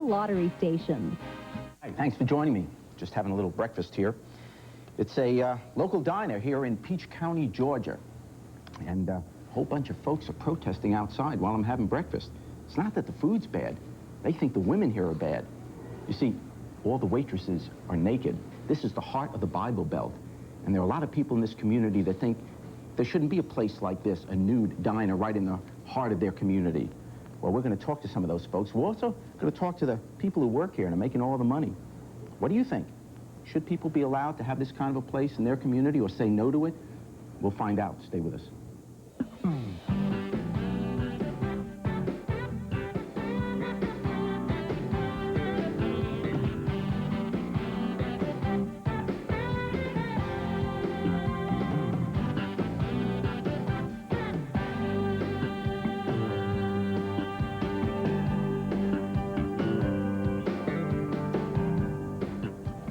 Lottery stations. Hi, thanks for joining me. Just having a little breakfast here. It's a local diner here in Peach County, Georgia. And a whole bunch of folks are protesting outside while I'm having breakfast. It's not that the food's bad. They think the women here are bad. You see, all the waitresses are naked. This is the heart of the Bible Belt. And there are a lot of people in this community that think there shouldn't be a place like this, a nude diner right in the heart of their community. Well, we're going to talk to some of those folks. We're also going to talk to the people who work here and are making all the money. What do you think? Should people be allowed to have this kind of a place in their community or say no to it? We'll find out. Stay with us.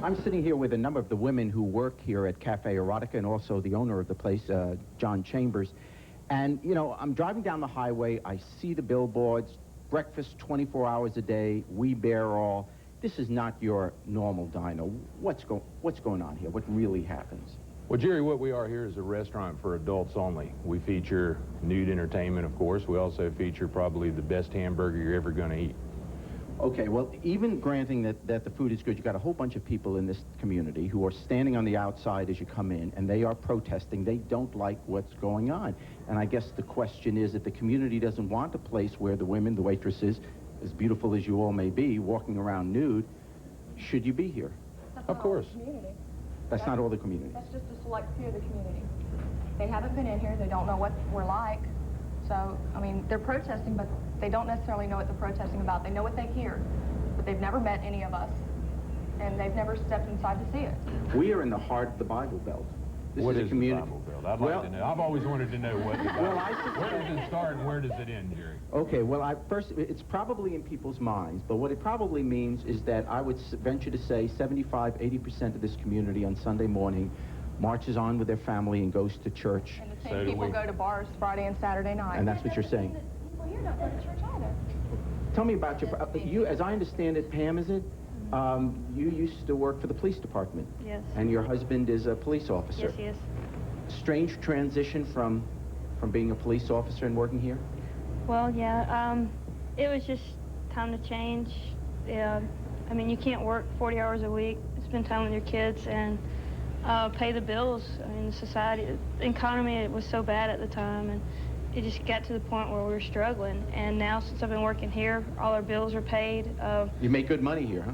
I'm sitting here with a number of the women who work here at Cafe Erotica and also the owner of the place, John Chambers. And, you know, I'm driving down the highway. I see the billboards, breakfast 24 hours a day, we bear all. This is not your normal diner. What's going on here? What really happens? Well, Jerry, what we are here is a restaurant for adults only. We feature nude entertainment, of course. We also feature probably the best hamburger you're ever going to eat. Okay, well, even granting that the food is good, you got a whole bunch of people in this community who are standing on the outside as you come in, and they are protesting. They don't like what's going on. And I guess the question is that the community doesn't want a place where the women, the waitresses, as beautiful as you all may be, walking around nude. Should you be here? Of course. That's not all the community. That's just a select few of the community. They haven't been in here. They don't know what we're like. So, I mean, they're protesting, but they don't necessarily know what they're protesting about. They know what they hear, but they've never met any of us, and they've never stepped inside to see it. We are in the heart of the Bible Belt. This What is a community. the Bible Belt? I'd like to know. I've always wanted to know what the Bible Well, where does it start and where does it end, Jerry? Okay, well, first, it's probably in people's minds, but what it probably means is that I would venture to say 75, 80% of this community on Sunday morning marches on with their family and goes to church. And the same people go to bars Friday and Saturday night. And that's what you're saying. Well, you're not going to church either. Tell me about you, as I understand it, Pam, is it? You used to work for the police department. Yes. And your husband is a police officer. Yes, he is. Strange transition from being a police officer and working here? Well, yeah, it was just time to change. Yeah, I mean, you can't work 40 hours a week, spend time with your kids, and pay the bills. I mean, the economy, it was so bad at the time, and it just got to the point where we were struggling. And now, since I've been working here, all our bills are paid. You make good money here, huh?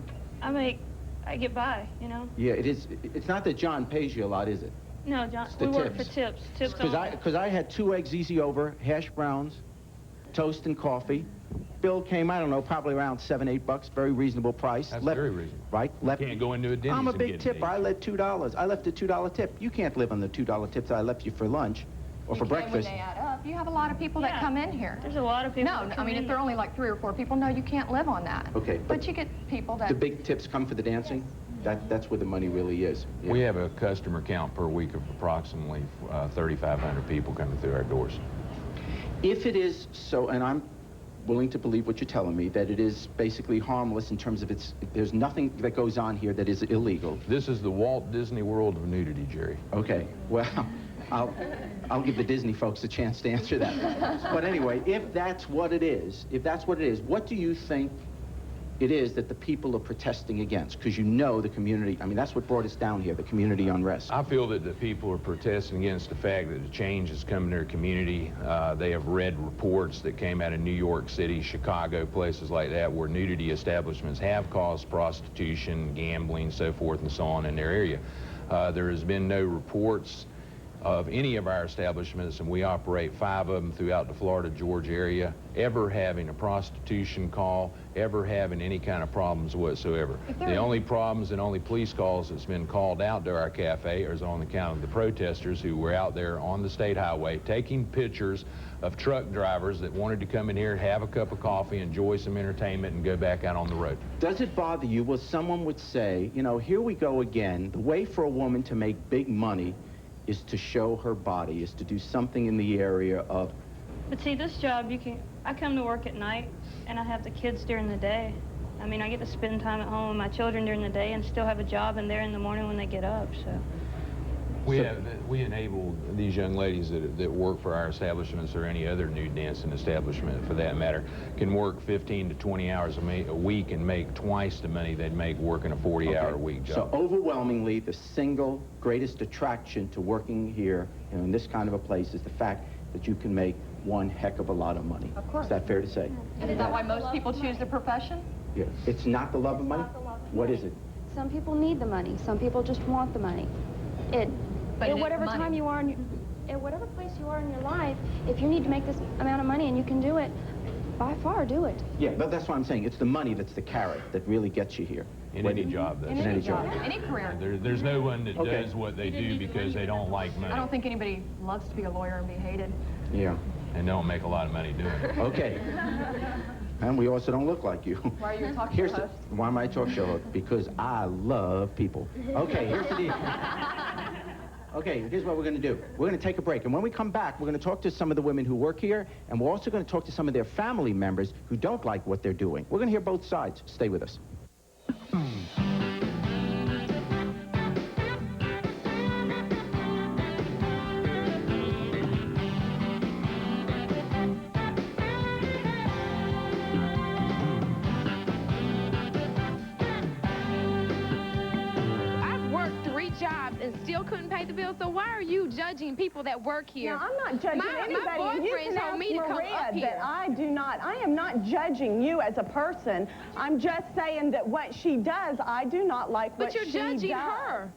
I get by, you know? Yeah, it is. It's not that John pays you a lot, is it? No, John, It's the we work for tips. tips. Tips Because I had 2 eggs easy over, hash browns, toast and coffee. Bill came, I don't know, probably around $7, $8, very reasonable price. That's very reasonable. Right? Left. Can't go into a Denny's I'm a and big get tipper. I left $2. I left a $2 tip. You can't live on the $2 tips I left you for lunch or for breakfast. When they add up, you have a lot of people that come in here. There's a lot of people. No, I mean, if there are only like 3 or 4 people, no, you can't live on that. Okay. But you get people that... The big tips come for the dancing? That's where the money really is. Yeah. We have a customer count per week of approximately 3,500 people coming through our doors. If it is so, and I'm willing to believe what you're telling me, that it is basically harmless in terms of there's nothing that goes on here that is illegal. This is the Walt Disney World of nudity, Jerry. Okay, well, I'll give the Disney folks a chance to answer that. But anyway, if that's what it is, what do you think it is that the people are protesting against? Because you know the community, I mean, that's what brought us down here, the community unrest. I feel that the people are protesting against the fact that the change has come in their community. They have read reports that came out of New York City, Chicago, places like that, where nudity establishments have caused prostitution, gambling, so forth and so on in their area. There has been no reports of any of our establishments, and we operate 5 of them throughout the Florida-Georgia area, ever having a prostitution call, ever having any kind of problems whatsoever. The only problems and only police calls that's been called out to our cafe is on account of the protesters who were out there on the state highway taking pictures of truck drivers that wanted to come in here, have a cup of coffee, enjoy some entertainment, and go back out on the road. Does it bother you? Well, someone would say, you know, here we go again. The way for a woman to make big money is to show her body, is to do something in the area of... But see, this job, I come to work at night, and I have the kids during the day. I mean, I get to spend time at home with my children during the day and still have a job and there in the morning when they get up, so. We enable these young ladies that work for our establishments or any other nude dancing establishment, for that matter, can work 15 to 20 hours a week and make twice the money they'd make working a 40-hour-a-week job. So overwhelmingly, the single greatest attraction to working here, in this kind of a place, is the fact that you can make one heck of a lot of money. Of course. Is that fair to say? And is that why most people choose the profession? Yeah. It's not the love of money? What is it? Some people need the money. Some people just want the money. But At whatever time you are, at whatever place you are in your life, if you need to make this amount of money and you can do it, by far do it. Yeah, but that's what I'm saying. It's the money that's the carrot that really gets you here. In any job, that's In any job. Any career. There's no one that Okay. does what they do because they don't like money. I don't think anybody loves to be a lawyer and be hated. Yeah. And don't make a lot of money doing it. Okay. And we also don't look like you. Why are you a talk show Here's host? why am I a talk show host? Because I love people. Okay, here's the deal. Okay, here's what we're going to do. We're going to take a break, and when we come back, we're going to talk to some of the women who work here, and we're also going to talk to some of their family members who don't like what they're doing. We're going to hear both sides. Stay with us. And still couldn't pay the bill, so why are you judging people that work here? No, I'm not judging anybody. My You boyfriend can told ask me to come Maria up here. that I am not judging you as a person. I'm just saying that what she does, I do not like what she does. But you're judging her.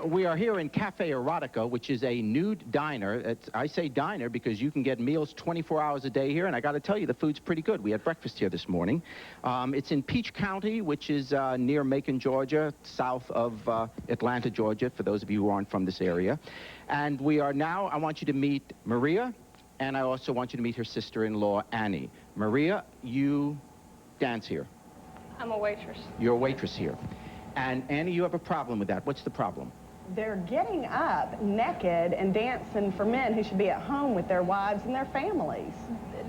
We are here in Cafe Erotica, which is a nude diner. I say diner because you can get meals 24 hours a day here, and I got to tell you, the food's pretty good. We had breakfast here this morning. It's in Peach County, which is near Macon, Georgia, south of Atlanta, Georgia, for those of you who aren't from this area. And I want you to meet Maria, and I also want you to meet her sister-in-law, Annie. Maria, you dance here. I'm a waitress. You're a waitress here. And Annie, you have a problem with that. What's the problem? They're getting up naked and dancing for men who should be at home with their wives and their families.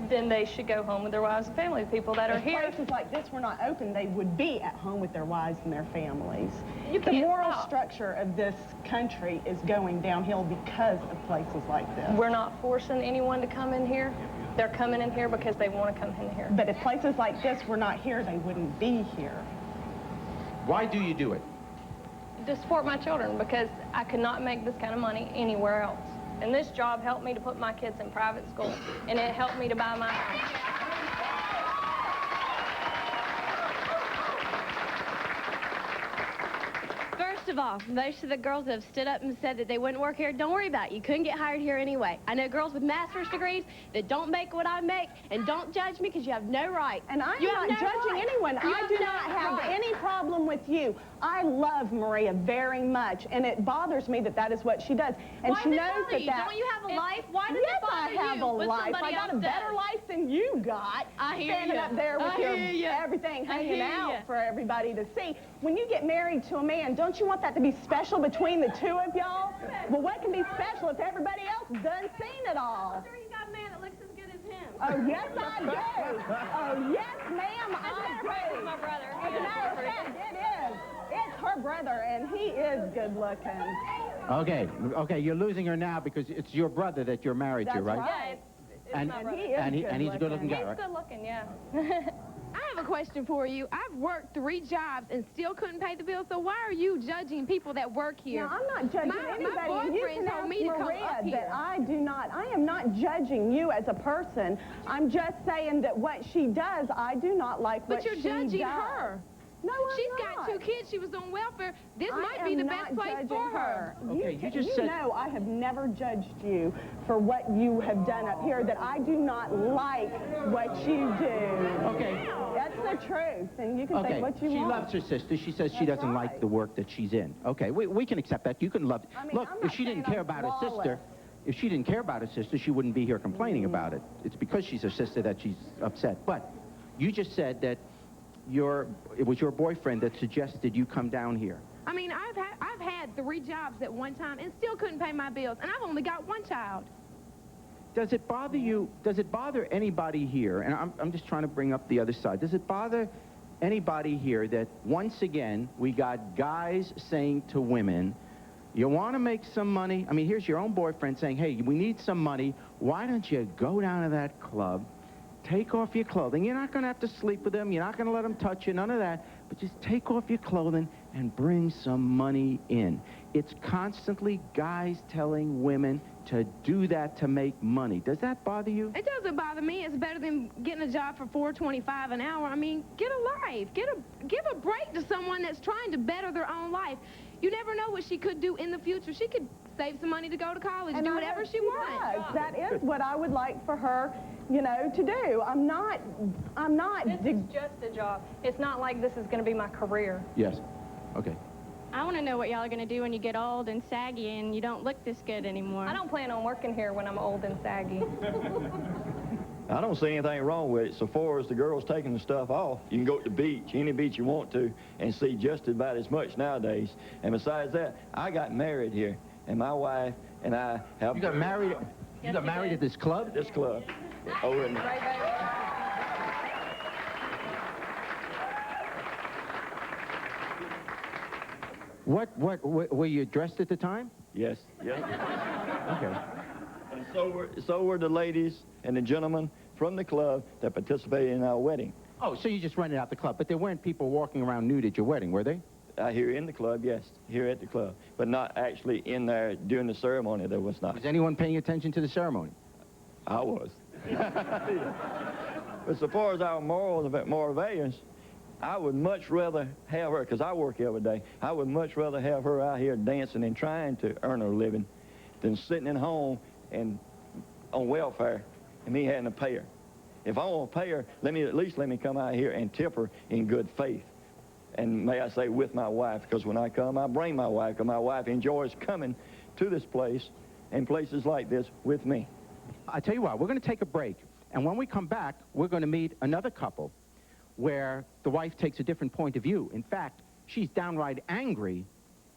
Then they should go home with their wives and family. People that are If here. places like this were not open, they would be at home with their wives and their families. You The can't moral stop. structure of this country is going downhill because of places like this. We're not forcing anyone to come in here. They're coming in here because they want to come in here. But if places like this were not here, they wouldn't be here. Why do you do it? To support my children, because I could not make this kind of money anywhere else. And this job helped me to put my kids in private school, and it helped me to buy my house. First of all, most of the girls that have stood up and said that they wouldn't work here, don't worry about it. You couldn't get hired here anyway. I know girls with master's degrees that don't make what I make, and don't judge me because you have no right. And I You am have not no judging right. anyone. You I do no not have right. any problem with you. I love Maria very much, and it bothers me that that is what she does. And Why she does it knows bother that you? that... Don't you have a life? Why does yes, it bother I have you a when life. somebody I got a else better does? life than you got. I hear standing ya. up there with I your hear ya. everything I hanging hear out ya. for everybody to see. When you get married to a man, don't you want that to be special between the two of y'all? Well, what can be special if everybody else done seen it all? Sure, you got a man that looks as good as him. Oh, yes, I do. Oh, yes, ma'am, I do. He's my brother. As a matter of fact, it is. It's her brother, and he is good looking. Okay, you're losing her now because it's your brother that you're married to, That's right? right. It's And, my brother. he is and he's a good-looking guy, He's right? good looking, yeah. I have a question for you. I've worked 3 jobs and still couldn't pay the bill, so why are you judging people that work here? No, I'm not judging My anybody. And you boyfriend can told ask me to come Maria up that here. I am not judging you as a person. I'm just saying that what she does, I do not like But what you're she judging does. her. No, I'm She's not. got 2 kids. She was on welfare. This I might be am the not best place judging for her. Okay, you just said- know I have never judged you for what you have done up here, that I do not like what you do. Okay. That's the truth, and you can Okay, think what you she want. loves her sister. She says she That's doesn't like right. the work that she's in. Okay, we can accept that. You can love... I mean, Look, I'm if not she didn't saying care I'm about her sister... flawless. if she didn't care about her sister, she wouldn't be here complaining about it. It's because she's her sister that she's upset. But you just said that it was your boyfriend that suggested you come down here. I mean, I've had 3 jobs at one time and still couldn't pay my bills, and I've only got 1 child. Does it bother you? Does it bother anybody here? And I'm just trying to bring up the other side. Does it bother anybody here that once again we got guys saying to women, you want to make some money? I mean, here's your own boyfriend saying, hey, we need some money. Why don't you go down to that club, take off your clothing? You're not going to have to sleep with them. You're not going to let them touch you, none of that. But just take off your clothing and bring some money in. It's constantly guys telling women to do that to make money. Does that bother you? It doesn't bother me. It's better than getting a job for $4.25 an hour. I mean, get a life. Give a break to someone that's trying to better their own life. You never know what she could do in the future. She could save some money to go to college and do whatever she wants. Does. That is what I would like for her, you know, to do. I'm not. This is just a job. It's not like this is going to be my career. Yes. Okay. I want to know what y'all are going to do when you get old and saggy and you don't look this good anymore. I don't plan on working here when I'm old and saggy. I don't see anything wrong with it. So far as the girls taking the stuff off, you can go to the beach, any beach you want to, and see just about as much nowadays. And besides that, I got married here, and my wife and I have... You got married? You got married at this club? This club. Over in... What, were you dressed at the time? Yes, yes. Okay. And so were the ladies and the gentlemen from the club that participated in our wedding. Oh, so you just rented out the club, but there weren't people walking around nude at your wedding, were they? Here in the club, yes, here at the club, but not actually in there during the ceremony. There was not. Was anyone paying attention to the ceremony? I was. But so far as our moral values, I would much rather have her, because I work every day, I would much rather have her out here dancing and trying to earn her living than sitting at home and on welfare and me having to pay her. If I want to pay her, at least let me come out here and tip her in good faith. And may I say with my wife, because when I come, I bring my wife, because my wife enjoys coming to this place and places like this with me. I tell you what, we're going to take a break, and when we come back, we're going to meet another couple where the wife takes a different point of view. In fact, she's downright angry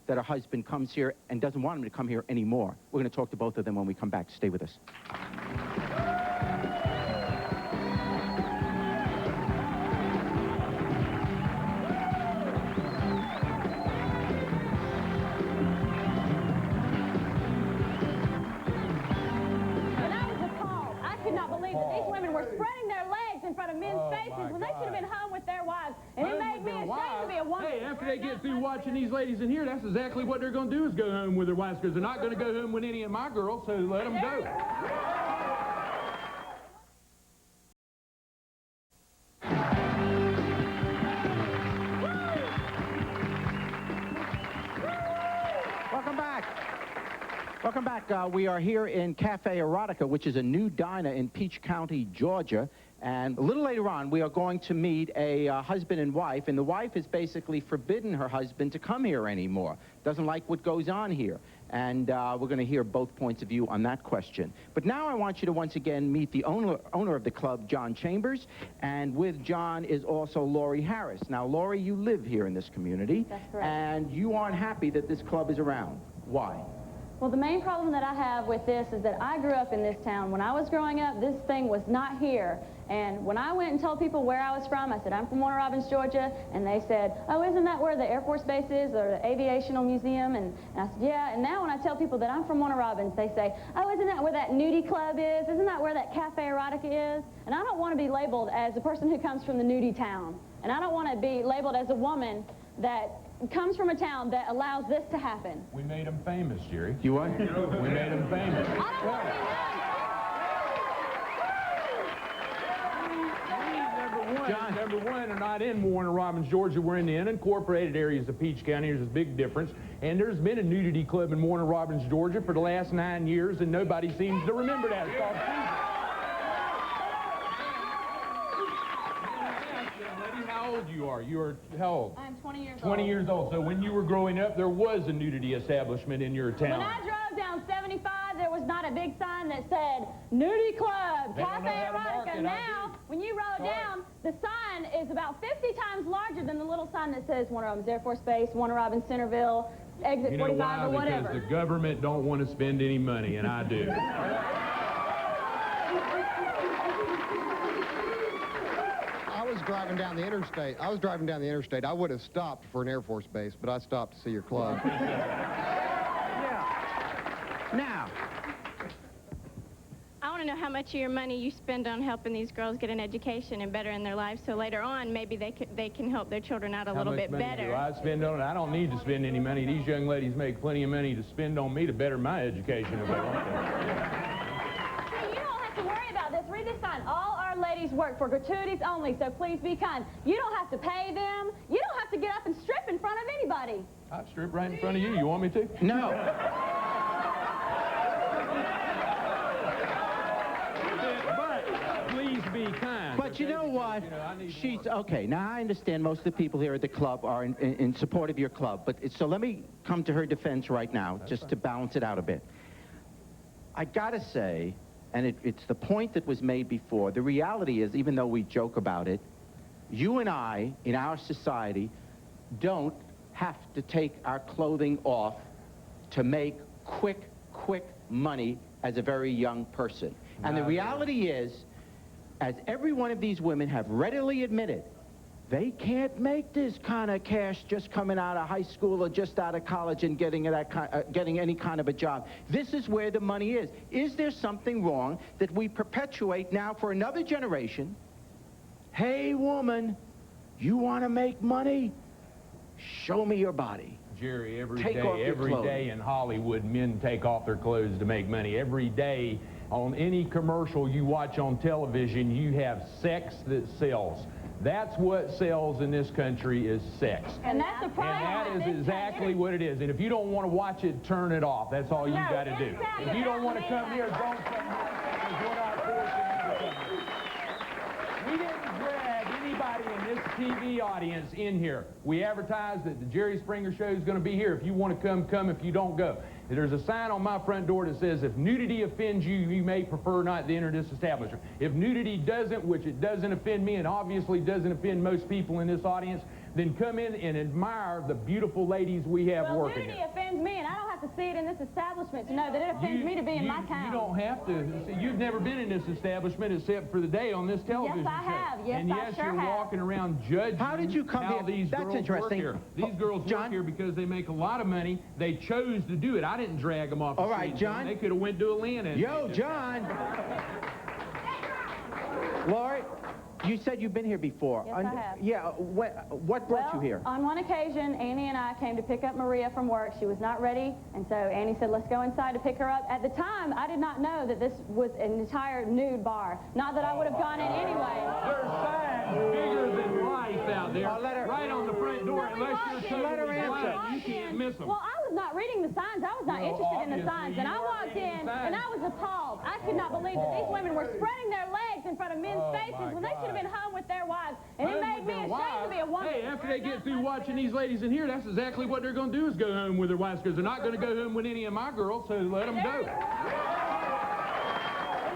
that her husband comes here and doesn't want him to come here anymore. We're going to talk to both of them when we come back. Stay with us. Spreading their legs in front of men's faces when they should have been home with their wives. And it made me ashamed to be a woman. Hey, after they get through watching these ladies in here, that's exactly what they're going to do, is go home with their wives, because they're not going to go home with any of my girls, so let them go. Welcome back. Welcome back. We are here in Cafe Erotica, which is a new diner in Peach County, Georgia. And a little later on, we are going to meet a husband and wife. And the wife has basically forbidden her husband to come here anymore. Doesn't like what goes on here. And we're going to hear both points of view on that question. But now I want you to once again meet the owner of the club, John Chambers. And with John is also Laurie Harris. Now, Laurie, you live here in this community. That's correct. And you aren't happy that this club is around. Why? Well, the main problem that I have with this is that I grew up in this town. When I was growing up, this thing was not here. And when I went and told people where I was from, I said, I'm from Warner Robins, Georgia. And they said, oh, isn't that where the Air Force Base is, or the Aviational Museum? And I said, yeah. And now when I tell people that I'm from Warner Robins, they say, oh, isn't that where that nudie club is? Isn't that where that Cafe Erotica is? And I don't want to be labeled as a person who comes from the nudie town. And I don't want to be labeled as a woman that comes from a town that allows this to happen. We made them famous, Jerry. You what? We made them famous. I don't want to be John. Number one, are not in Warner Robins, Georgia. We're in the unincorporated areas of Peach County. There's a big difference. And there's been a nudity club in Warner Robins, Georgia for the last 9 years, and nobody seems to remember that. It's called How old you are? You are how old? I'm 20 years old. 20 years old. So when you were growing up, there was a nudity establishment in your town. When I drove down 75, there was not a that big sign that said, Nudity Club, They don't know Cafe how to market, Erotica. I Now, when you roll down, the sign is about 50 times larger than the little sign that says Warner Robins Air Force Base, Warner Robins Centerville, Exit You know 45 why? or whatever. Because the government don't want to spend any money, and I do. I was driving down the interstate. I would have stopped for an Air Force base, but I stopped to see your club. Now, I want to know how much of your money you spend on helping these girls get an education and better in their lives, so later on maybe they can help their children out a little bit How much money better. do I spend on it? I don't need to spend any money. These young ladies make plenty of money to spend on me to better my education if they want to. Hey, you don't have to worry about this. Read this sign. All our ladies work for gratuities only, so please be kind. You don't have to pay them. You don't have to get up and strip in front of anybody. I'd strip right in front of you. You want me to? no. But please be kind. But you know what? She's okay. Now I understand most of the people here at the club are in support of your club. But so let me come to her defense right now, just to balance it out a bit. I gotta say, and it's the point that was made before. The reality is, even though we joke about it, you and I, in our society, don't have to take our clothing off to make quick money as a very young person. And the reality is, as every one of these women have readily admitted, they can't make this kind of cash just coming out of high school or just out of college and getting any kind of a job. This is where the money is. Is there something wrong that we perpetuate now for another generation? Hey, woman, you want to make money? Show me your body. Jerry, every Take off your day clothes. in Hollywood, men take off their clothes to make money. Every day on any commercial you watch on television, you have sex that sells. That's what sells in this country is sex. And that's the problem. And that is exactly what it is. And if you don't want to watch it, turn it off. That's all you got to do. exactly. If you don't want to come here, don't come here. Because we're not forcing you to come here. We didn't drag anybody in this TV audience in here. We advertised that the Jerry Springer Show is going to be here. If you want to come, come. If you don't, go. There's a sign on my front door that says, if nudity offends you, you may prefer not to enter this establishment. If nudity doesn't, which it doesn't offend me and obviously doesn't offend most people in this audience, then come in and admire the beautiful ladies we have working nudity here. offends me, and I don't have to see it in this establishment to know that it offends me to be in my town. You don't have to. See, you've never been in this establishment except for the day on this television Yes, I show. have. Yes, and I yes, sure you're have. walking around judging How did you come how here? these That's girls interesting. work here. These girls John? work here because they make a lot of money. They chose to do it. I didn't drag them off the All right, street. John. They could have went to Atlanta. Yo, John. Lori, you said you've been here before. Yes, I have. Yeah, what brought you here? On one occasion, Annie and I came to pick up Maria from work. She was not ready, and so Annie said, let's go inside to pick her up. At the time, I did not know that this was an entire nude bar. Not that I would have gone in anyway. There's signs bigger than life out there. I'll let her- right on the front door. Unless you're Let her totally answer. blind, you can't miss them. Well, I was not reading the signs. I was not Well, interested in the obviously, signs. And you I weren't walked reading in, the signs. and I was appalled. I could not believe that these women were spreading their legs in front of men's faces when they should have been home with their wives. And it made me ashamed to be a woman. Hey, after they get through watching these ladies in here, that's exactly what they're going to do is go home with their wives, because they're not going to go home with any of my girls, so let them go. And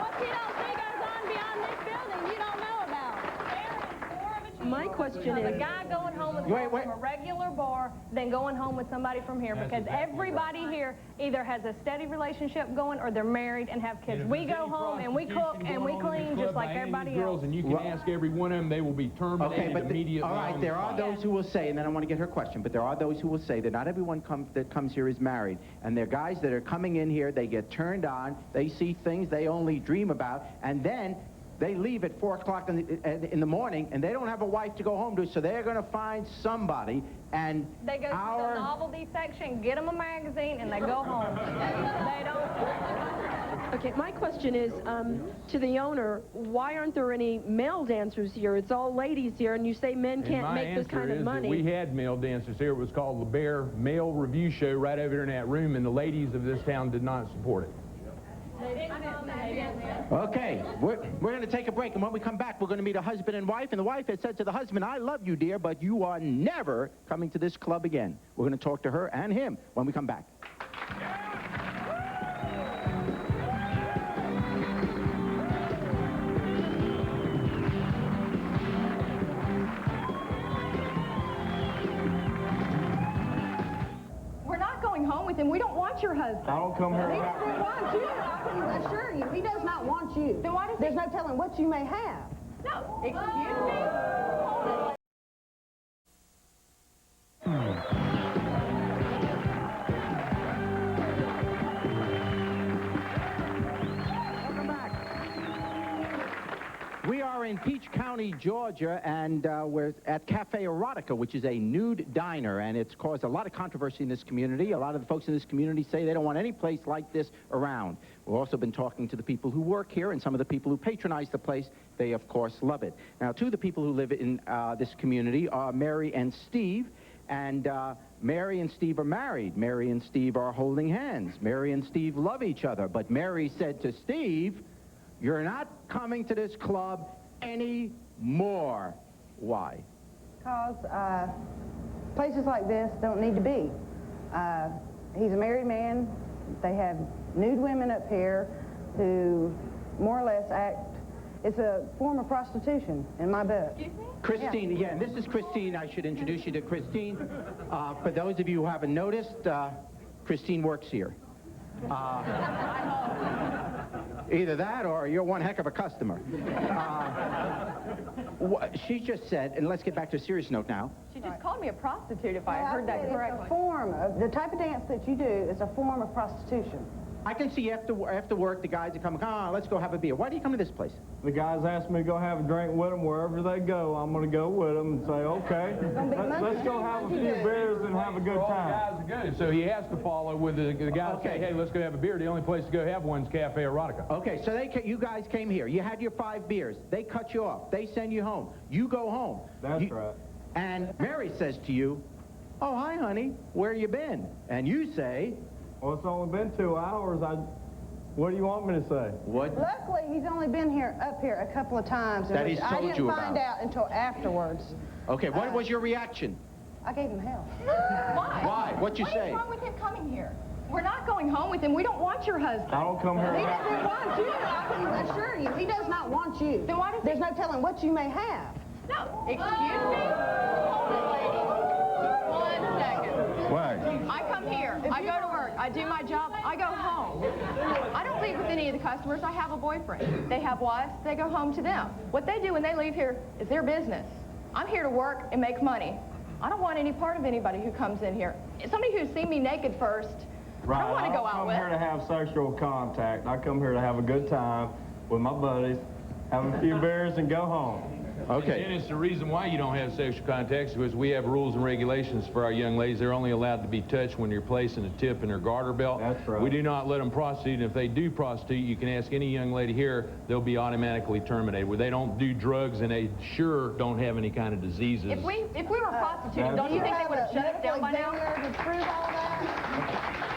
what you don't see goes on beyond this building you don't know about. My question A is, guy going home with Wait. from a regular bar than going home with somebody from here, That's because exactly everybody here either has a steady relationship going or they're married and have kids. And if We there's go any home and we cook prostitution and we going on in clean this just club like by any of everybody these girls, else. and you can ask every one of them, they will be terminated Okay, but immediately. all right, on there the are spot. those who will say, and then I want to get her question, but there are those who will say that not everyone that comes here is married, and they're guys that are coming in here, they get turned on, they see things they only dream about, and then they leave at 4 o'clock in the morning, and they don't have a wife to go home to, so they're going to find somebody, and They go to the novelty section, get them a magazine, and they go home. They don't. okay, my question is, to the owner, why aren't there any male dancers here? It's all ladies here, and you say men And can't my make this answer kind of is that money. we had male dancers here. It was called the Bear Male Review Show right over there in that room, and the ladies of this town did not support it. Okay, we're going to take a break, and when we come back, we're going to meet a husband and wife, and the wife had said to the husband, I love you, dear, but you are never coming to this club again. We're going to talk to her and him when we come back. with him. We don't want your husband. I don't come here. He doesn't want you. I can assure you. He does not want you. Then why does There's no telling what you may have. No. Excuse me? Welcome back. We are in Peach County, Georgia, and we're at Cafe Erotica, which is a nude diner, and it's caused a lot of controversy in this community. A lot of the folks in this community say they don't want any place like this around. We've also been talking to the people who work here and some of the people who patronize the place. They, of course, love it. Now, two of the people who live in this community are Mary and Steve, and Mary and Steve are married. Mary and Steve are holding hands. Mary and Steve love each other, but Mary said to Steve, "You're not coming to this club anymore." Why? Because places like this don't need to be. He's a married man. They have nude women up here who more or less act, it's a form of prostitution in my book. Christine, yeah, and this is Christine. I should introduce you to Christine. For those of you who haven't noticed, Christine works here. Either that or you're one heck of a customer. She just said, and let's get back to a serious note now. She just called me a prostitute, if I heard that It's correctly. a form of, the type of dance that you do is a form of prostitution. I can see after work, the guys are coming, let's go have a beer. Why do you come to this place? The guys ask me to go have a drink with them wherever they go. I'm going to go with them and say, okay, let's go have a few beers and have a good time. All guys are good, so he has to follow with the guys say, hey, let's go have a beer. The only place to go have one's Cafe Erotica. Okay, so you guys came here. You had your 5 beers. They cut you off. They send you home. You go home. That's right. And Mary says to you, "Oh, hi, honey. Where you been?" And you say, "Well, it's only been 2 hours. What do you want me to say?" What? Luckily, he's only been up here a couple of times. That he's told you about. I didn't find out until afterwards. Okay, what was your reaction? I gave him hell. Why? Why? What'd you say? What is wrong with him coming here? We're not going home with him. We don't want your husband. I don't come here. He doesn't want you. I can assure you. He does not want you. Then why does There's no telling what you may have. No. Excuse me? Hold it, lady. 1 second. What? I come here. I go to work. I do my job. I go home. I don't leave with any of the customers. I have a boyfriend. They have wives. They go home to them. What they do when they leave here is their business. I'm here to work and make money. I don't want any part of anybody who comes in here. Somebody who's seen me naked first, I don't want to go out with. I don't come here to have sexual contact. I come here to have a good time with my buddies, have a few beers, and go home. Okay. And it's the reason why you don't have sexual contacts, because we have rules and regulations for our young ladies. They're only allowed to be touched when you're placing a tip in their garter belt. That's right. We do not let them prostitute, and if they do prostitute, you can ask any young lady here, they'll be automatically terminated. Where they don't do drugs, and they sure don't have any kind of diseases. If we were prostituting, don't you think they would have shut us down by now? To prove all that?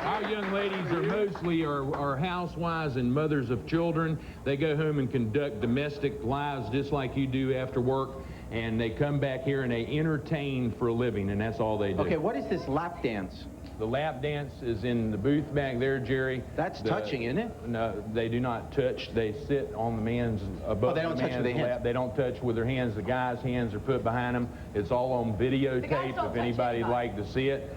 Our young ladies are mostly are housewives and mothers of children. They go home and conduct domestic lives just like you do after work, and they come back here and they entertain for a living, and that's all they do. Okay, what is this lap dance? The lap dance is in the booth back there, Jerry. That's touching, isn't it? No, they do not touch. They sit on the man's above they don't the touch with man's their lap. hands. They don't touch with their hands. The guy's hands are put behind them. It's all on videotape don't touch if anybody'd like to see it.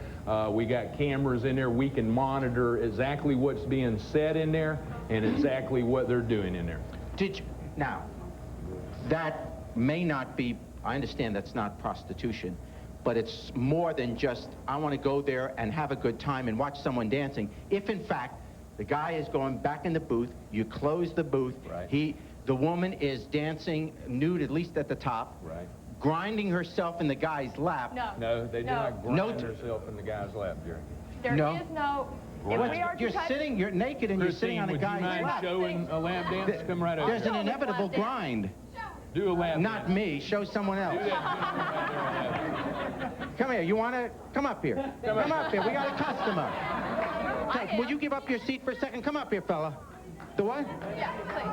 We got cameras in there. We can monitor exactly what's being said in there and exactly what they're doing in there. Now, that may not be, I understand that's not prostitution, but it's more than just, I want to go there and have a good time and watch someone dancing. If, in fact, the guy is going back in the booth, you close the booth, right. The woman is dancing nude, at least at the top, Right. grinding herself in the guy's lap. No, they do not grind herself in the guy's lap, Jerry. There is No. no... If we are to You're touch- sitting, you're naked and you're sitting on a Would guy's you mind lap. showing a lap dance? Come right over. There's an inevitable grind. Do a lap Not dance. me, show someone else. Do that. Come here, you want to? Come up here. Come up here, we got a customer. Would you give up your seat for a second? Come up here, fella. The what? Yeah, please.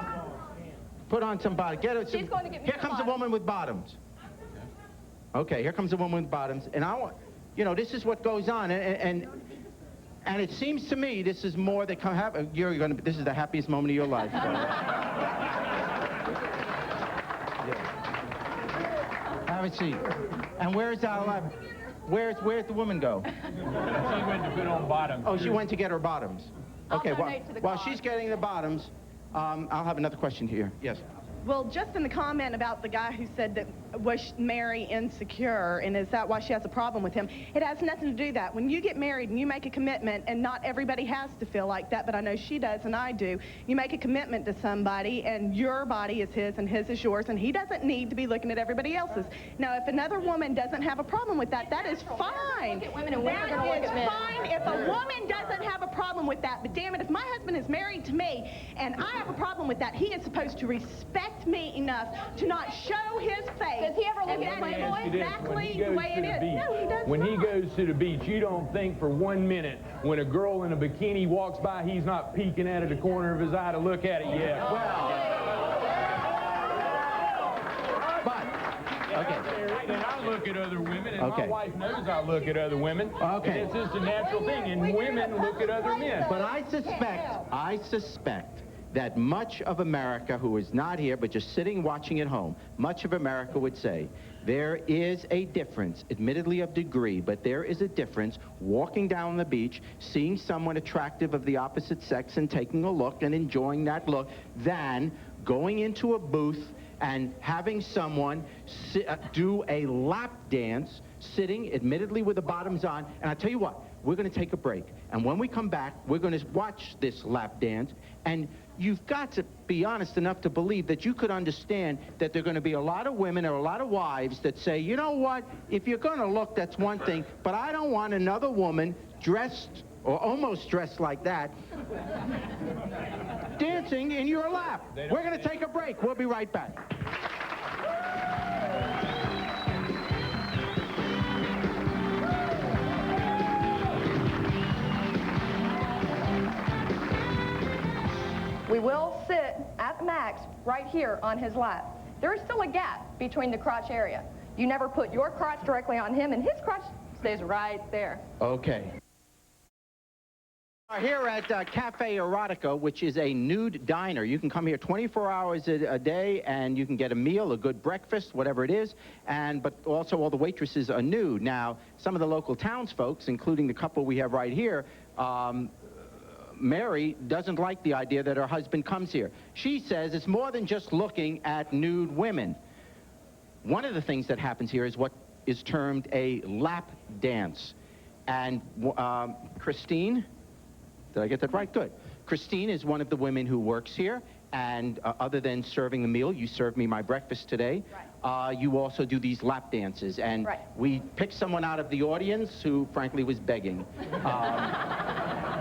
Put on some bottoms. Get her some. She's going to get me Here some comes a bottoms. woman with bottoms. Okay, here comes a woman with bottoms. And I want, this is what goes on. And it seems to me this is more that come happen. This is the happiest moment of your life. Have a seat. And where's our life? Where's the woman go? She went to put on bottoms. Oh, she went to get her bottoms. Okay, I'll donate to the while cause. she's getting the bottoms, I'll have another question here. Yes. Well, just in the comment about the guy who said that was Mary insecure, and is that why she has a problem with him? It has nothing to do with that. When you get married and you make a commitment, and not everybody has to feel like that, but I know she does and I do. You make a commitment to somebody, and your body is his and his is yours, and he doesn't need to be looking at everybody else's. Now, if another woman doesn't have a problem with that, that is fine. Look at women and women are gonna look at men. Fine if a woman doesn't have a problem with that, but damn it, if my husband is married to me and I have a problem with that, he is supposed to respect me enough to not show his face. Does he ever look And at that Playboy? is exactly the way it is. No, he does When he not. goes to the beach, you don't think for 1 minute when a girl in a bikini walks by, he's not peeking out of the corner of his eye to look at it yet. Okay. And I look at other women, and Okay. my wife knows I look at other women. Okay. And it's just a natural thing, and women look at other men. But I suspect that much of America who is not here, but just sitting watching at home, much of America would say, there is a difference, admittedly of degree, but there is a difference walking down the beach, seeing someone attractive of the opposite sex and taking a look and enjoying that look, than going into a booth and having someone do a lap dance, sitting admittedly with the bottoms on. And I tell you what, we're going to take a break. And when we come back, we're going to watch this lap dance. And you've got to be honest enough to believe that you could understand that there are going to be a lot of women or a lot of wives that say, you know what, if you're going to look, that's one thing, but I don't want another woman dressed or almost dressed like that dancing in your lap. We're going to take a break. We'll be right back. We will sit at max right here on his lap. There is still a gap between the crotch area. You never put your crotch directly on him, and his crotch stays right there. Okay. Here at Cafe Erotica, which is a nude diner. You can come here 24 hours a day, and you can get a meal, a good breakfast, whatever it is, but also all the waitresses are nude. Now, some of the local townsfolk, including the couple we have right here, Mary doesn't like the idea that her husband comes here. She says it's more than just looking at nude women. One of the things that happens here is what is termed a lap dance. And Christine, did I get that right? Good. Christine is one of the women who works here, and other than serving the meal, you served me my breakfast today. Right. You also do these lap dances, and we picked someone out of the audience who, frankly, was begging.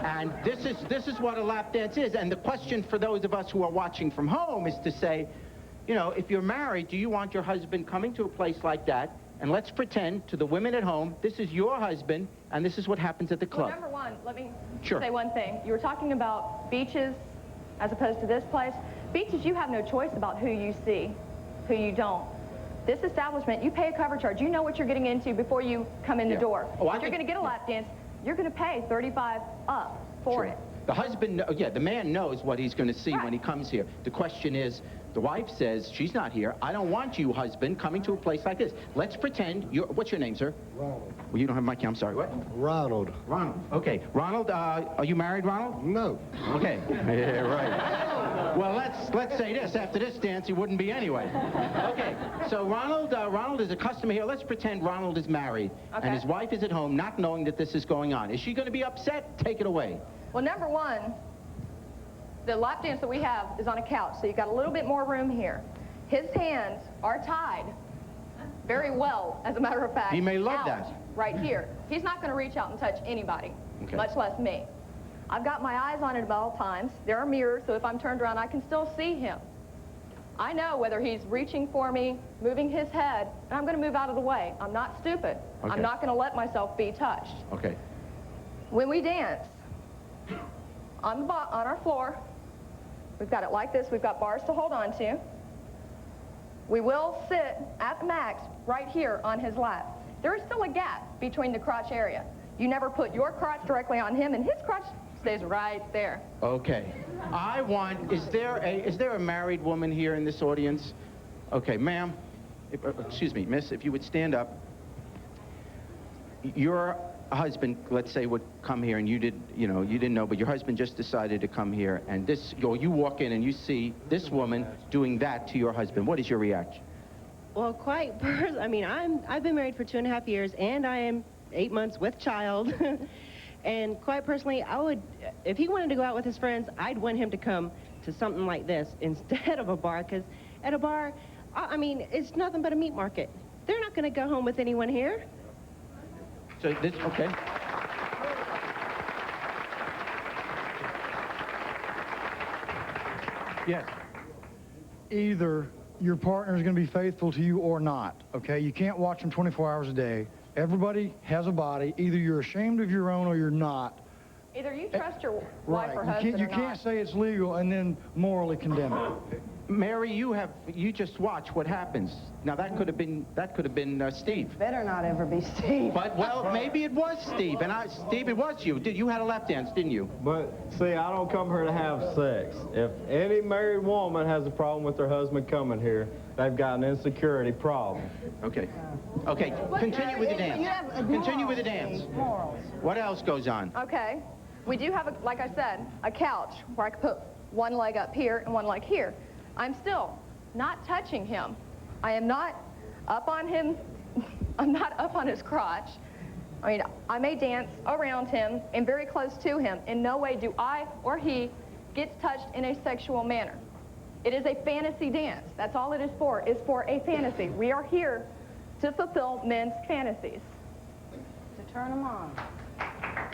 And this is what a lap dance is. And the question for those of us who are watching from home is to say, you know, if you're married, do you want your husband coming to a place like that? And let's pretend to the women at home, this is your husband, and this is what happens at the club. Well, number one, let me Sure. say one thing. You were talking about beaches as opposed to this place. Beaches, you have no choice about who you see, who you don't. This establishment, you pay a cover charge. You know what you're getting into before you come in the door. Oh, if you're going to get a lap dance, you're going to pay $35 up for it. The husband, the man knows what he's going to see when he comes here. The question is, the wife says, she's not here. I don't want you, husband, coming to a place like this. Let's pretend what's your name, sir? Ronald. Well, you don't have my key. I'm sorry. What? Ronald. Ronald. Okay. Ronald, are you married, Ronald? No. Okay. Yeah, right. Well, let's say this. After this dance, he wouldn't be anyway. Okay. So Ronald is a customer here. Let's pretend Ronald is married. Okay. And his wife is at home, not knowing that this is going on. Is she going to be upset? Take it away. Well, number one, the lap dance that we have is on a couch, so you've got a little bit more room here. His hands are tied very well, as a matter of fact. He may love out that. Right here. He's not going to reach out and touch anybody, much less me. I've got my eyes on it at all times. There are mirrors, so if I'm turned around, I can still see him. I know whether he's reaching for me, moving his head, and I'm going to move out of the way. I'm not stupid. Okay. I'm not going to let myself be touched. Okay. When we dance, on our floor, we've got it like this. We've got bars to hold on to. We will sit at the max right here on his lap. There is still a gap between the crotch area. You never put your crotch directly on him, and his crotch stays right there. Okay. Is there a married woman here in this audience? Okay, ma'am, excuse me, miss, if you would stand up. your husband, let's say, would come here and you didn't know, but your husband just decided to come here, and you walk in and you see this woman doing that to your husband. What is your reaction? Well, I mean, I've been married for 2.5 years, and I am 8 months with child. And quite personally, if he wanted to go out with his friends, I'd want him to come to something like this instead of a bar, because at a bar, I mean, it's nothing but a meat market. They're not going to go home with anyone here. So this, okay. Yes. Either your partner is going to be faithful to you or not, okay? You can't watch them 24 hours a day. Everybody has a body. Either you're ashamed of your own or you're not. Either you trust your wife or husband You can't say it's legal and then morally condemn it. Mary, you just watch what happens. Now that could have been Steve. Better not ever be Steve. But well, maybe it was Steve, and Steve, it was you. You had a lap dance, didn't you? But see, I don't come here to have sex. If any married woman has a problem with her husband coming here, they've got an insecurity problem. Okay. Okay. Continue with the dance. Continue with the dance. What else goes on? Okay. We do have, like I said, a couch where I could put one leg up here and one leg here. I'm still not touching him. I am not up on him. I'm not up on his crotch. I mean, I may dance around him and very close to him. In no way do I or he gets touched in a sexual manner. It is a fantasy dance. That's all it is for a fantasy. We are here to fulfill men's fantasies. To turn them on.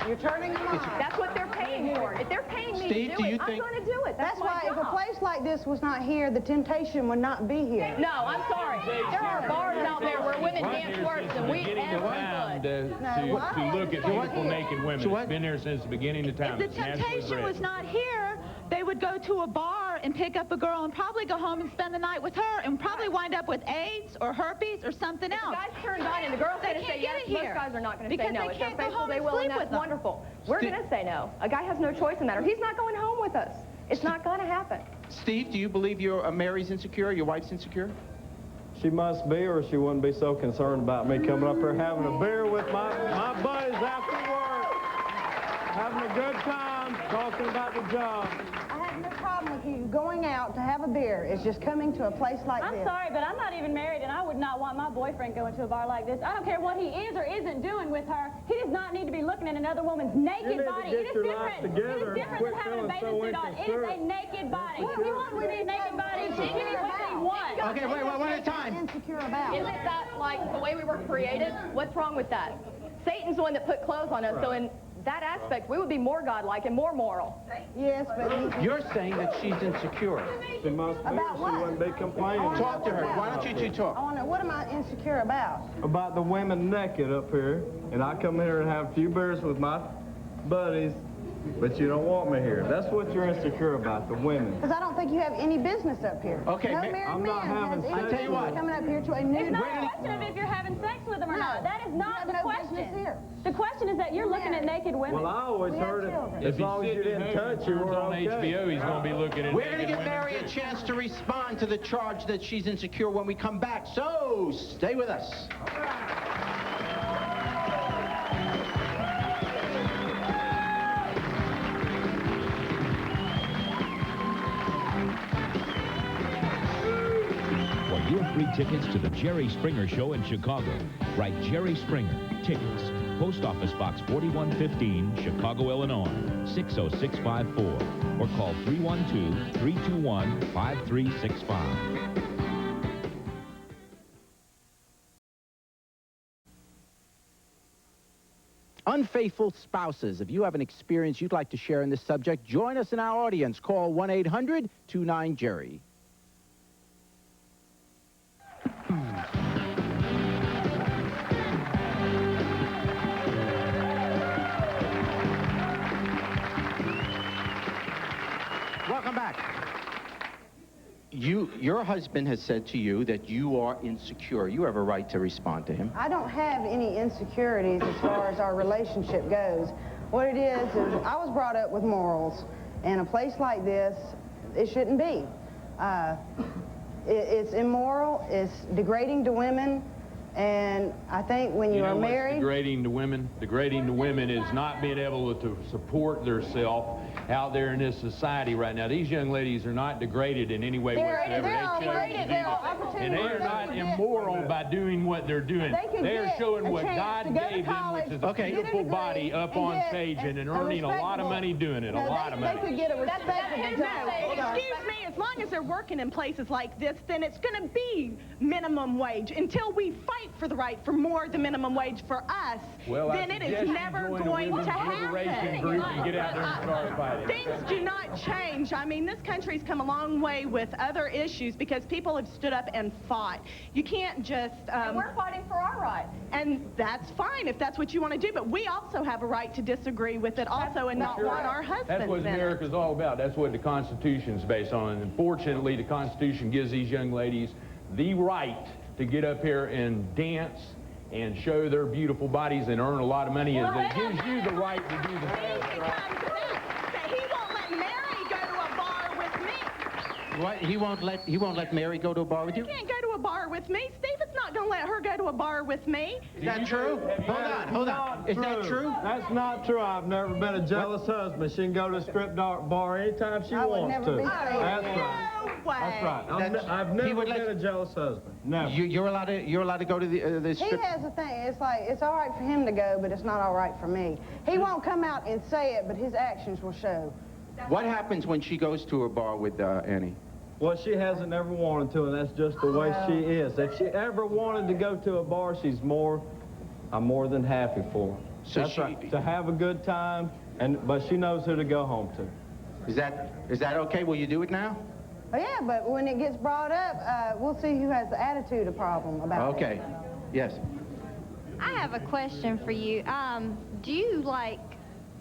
You're turning them on. That's what they're paying for. If they're paying me Steve, to do it, I'm going to do it. That's why my if a job. place like this was not here, the temptation would not be here. No, I'm sorry. There are bars out there where women dance worse than we ever could. To look at beautiful naked women. It's been there since the beginning of time. If the temptation was not here, they would go to a bar and pick up a girl and probably go home and spend the night with her and probably wind up with AIDS or herpes or something else. If the guys turned on and the girls going to say yes, most guys are not going to say no. If they're faithful, they will, and that's wonderful. We're going to say no. A guy has no choice in that, or he's not going home with us. It's not going to happen. Steve, do you believe Mary's insecure, your wife's insecure? She must be, or she wouldn't be so concerned about me coming up here having a beer with my buddies after work, having a good time, talking about the job. I have no problem with you going out to have a beer. It's just coming to a place like this. I'm sorry, but I'm not even married, and I would not want my boyfriend going to a bar like this. I don't care what he is or isn't doing with her. He does not need to be looking at another woman's naked body. It is different. It is different than having a bathing suit on. It is a naked body. If you want to see a naked body, give me what you want. Okay, wait, one at a time. Insecure about. Isn't that like the way we were created? What's wrong with that? Satan's the one that put clothes on us, so in that aspect, we would be more godlike and more moral. Yes, but You're saying that she's insecure. She must be, About she what? wouldn't be complaining. Talk to her. Why don't you two talk? I want to know, what am I insecure about? About the women naked up here, and I come here and have a few beers with my buddies, but you don't want me here. That's what you're insecure about, the women. Because I don't think you have any business up here. Okay, no married I'm man not has having sex. any I tell you what. business coming up here to a nude. It's not a question of if you're having sex with them or not. That is not the question. Here. The question is that you're looking at naked women. Well, I always heard it. As long as you didn't touch, you were on okay. HBO, he's going to be looking at We're going to naked give women. Mary a chance to respond to the charge that she's insecure when we come back. So, stay with us. For your free tickets to the Jerry Springer Show in Chicago, write Jerry Springer, Tickets, Post Office Box 4115, Chicago, Illinois, 60654, or call 312-321-5365. Unfaithful spouses. If you have an experience you'd like to share in this subject, join us in our audience. Call 1-800-29-JERRY. Welcome back. Your husband has said to you that you are insecure. You have a right to respond to him. I don't have any insecurities as far as our relationship goes. What it is I was brought up with morals, and a place like this, it shouldn't be. It's immoral, it's degrading to women, And I think when you are what's married... degrading to women? Degrading to women is not being able to support themselves out there in this society right now. These young ladies are not degraded in any way whatsoever. And they are not immoral by doing what they're doing. They are showing what God gave them, which is a beautiful body up on stage and earning a lot of money doing it, a lot of money. They could get a respectable job. Excuse me, as long as they're working in places like this, then it's going to be minimum wage. Until we fight for the right for more than minimum wage for us, then it is never going to happen. Group and get out there and start fighting. Things do not change. I mean, this country's come a long way with other issues because people have stood up and fought. You can't just... and we're fighting for our rights. And that's fine if that's what you want to do, but we also have a right to disagree with it also and not want our husbands That's what in it. America's all about. That's what the Constitution's based on. And unfortunately, the Constitution gives these young ladies the right to get up here and dance and show their beautiful bodies and earn a lot of money. It gives you the right to do the same. He won't let Mary go to a bar with me. What? He won't let Mary go to a bar with you? He can't go to a bar with me. Steven's not going to let her go to a bar with me. Is that true? Hold on. Is that true? That's not true. I've never been a jealous husband. She can go to a strip bar anytime she wants to. That's right. That's right. I've never been a jealous husband. Never. You're allowed to go to the strip. He has a thing. It's like it's all right for him to go, but it's not all right for me. He won't come out and say it, but his actions will show. What happens when she goes to a bar with Annie? Well, she hasn't ever wanted to, and that's just the way she is. If she ever wanted to go to a bar, I'm more than happy for her. So that's right, to have a good time, but she knows who to go home to. Is that okay? Will you do it now? Oh, yeah, but when it gets brought up, we'll see who has the attitude problem about it. Okay. Yes. I have a question for you. Do you, like,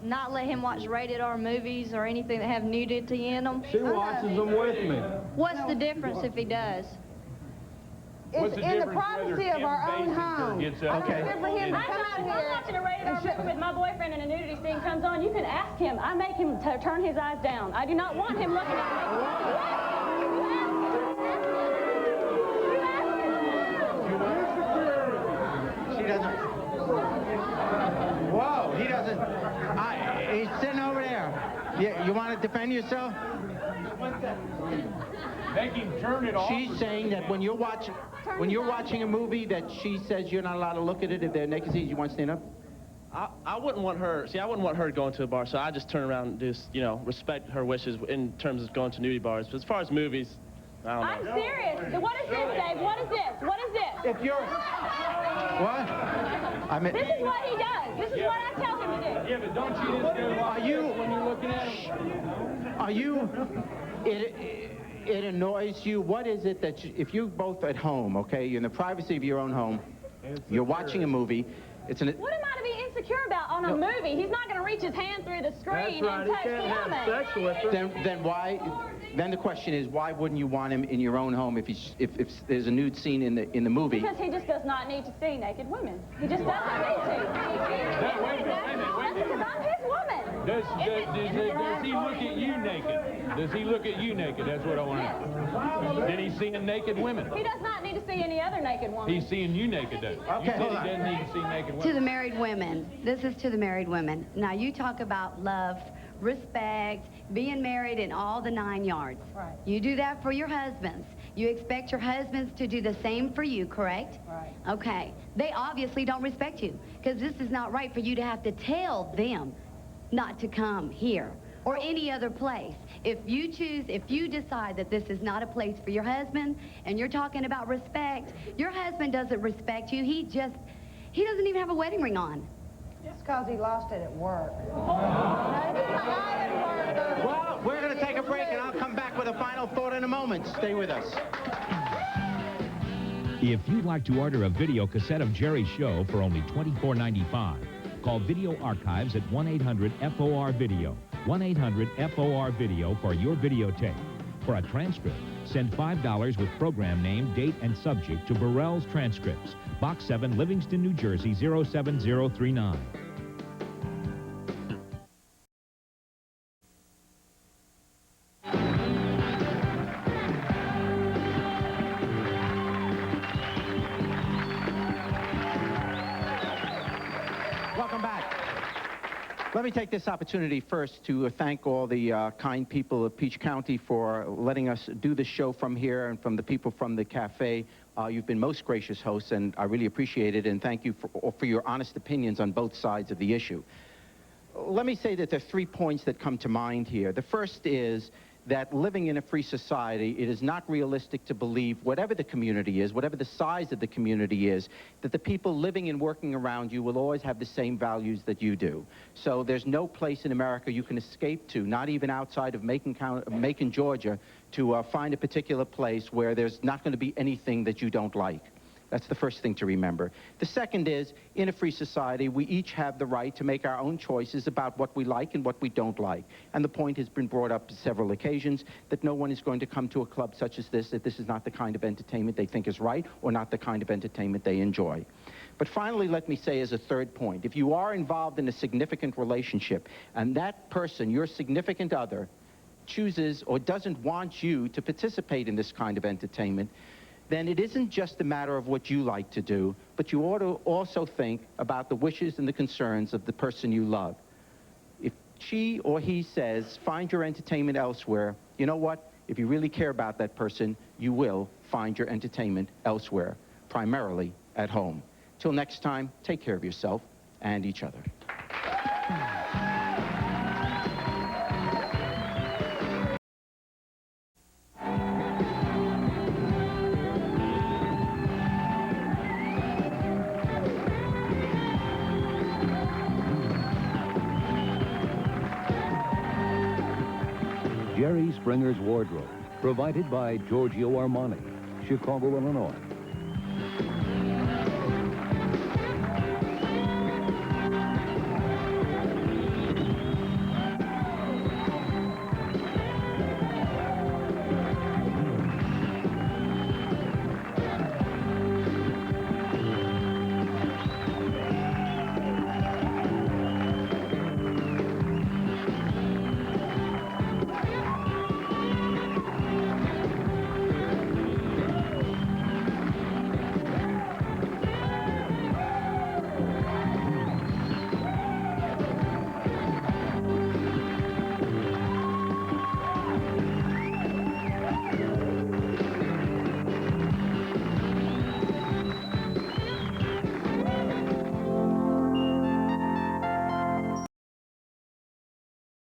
not let him watch rated R movies or anything that have nudity in them? She watches them with me. What's the difference if he does? It's in the privacy of our own home. Okay. I'm watching a rated R movie with my boyfriend and a nudity scene comes on. You can ask him. I make him turn his eyes down. I do not want him looking at me. She doesn't. Whoa, he doesn't. He's sitting over there. You want to defend yourself? Make him turn it off. She's saying that when you're watching a movie that she says you're not allowed to look at it if they're naked scenes, you want to stand up? I wouldn't want her, I wouldn't want her going to a bar, so I just turn around and just, respect her wishes in terms of going to nudie bars. But as far as movies, I don't know. I'm serious. What is this, Dave? What is this? What is this? If you're... What? This is what he does. This is what I tell him to do. Yeah, but don't you just go like when you're looking at him? Are you... It annoys you. What is it that if you're both at home, okay, you're in the privacy of your own home, you're watching a movie, What am I to be insecure about on a movie? He's not going to reach his hand through the screen and touch the woman. Then why? Then the question is, why wouldn't you want him in your own home if there's a nude scene in the movie? Because he just does not need to see naked women. He just doesn't need to. Wait a minute. Because I'm his woman. Does he look at you naked? Does he look at you naked? That's what I want to know. Then he's seeing naked women. He does not need to see any other naked woman. He's seeing you naked, though. Okay, You said he doesn't need to see naked women. To the married women. This is to the married women. Now, you talk about love, respect, being married, and all the 9 yards. Right. You do that for your husbands. You expect your husbands to do the same for you, correct? Right. Okay. They obviously don't respect you, because this is not right for you to have to tell them not to come here or any other place. If you decide that this is not a place for your husband, and you're talking about respect, your husband doesn't respect you. He doesn't even have a wedding ring on. It's because he lost it at work. Well, we're going to take a break, and I'll come back with a final thought in a moment. Stay with us. If you'd like to order a video cassette of Jerry's show for only $24.95, call Video Archives at 1-800-FOR-VIDEO. 1-800-FOR-VIDEO for your videotape. For a transcript, send $5 with program name, date, and subject to Burrell's Transcripts, Box 7, Livingston, New Jersey, 07039. Let me take this opportunity first to thank all the kind people of Peach County for letting us do this show from here, and from the people from the cafe. You've been most gracious hosts, and I really appreciate it, and thank you for your honest opinions on both sides of the issue. Let me say that there are 3 points that come to mind here. The first is that living in a free society, it is not realistic to believe, whatever the community is, whatever the size of the community is, that the people living and working around you will always have the same values that you do. So there's no place in America you can escape to, not even outside of Macon, Georgia, to find a particular place where there's not going to be anything that you don't like. That's the first thing to remember. The second is, in a free society, we each have the right to make our own choices about what we like and what we don't like. And the point has been brought up on several occasions that no one is going to come to a club such as this, that this is not the kind of entertainment they think is right, or not the kind of entertainment they enjoy. But finally, let me say as a third point, if you are involved in a significant relationship, and that person, your significant other, chooses or doesn't want you to participate in this kind of entertainment, then it isn't just a matter of what you like to do, but you ought to also think about the wishes and the concerns of the person you love. If she or he says, find your entertainment elsewhere, you know what? If you really care about that person, you will find your entertainment elsewhere, primarily at home. Till next time, take care of yourself and each other. Jerry Springer's Wardrobe, provided by Giorgio Armani, Chicago, Illinois.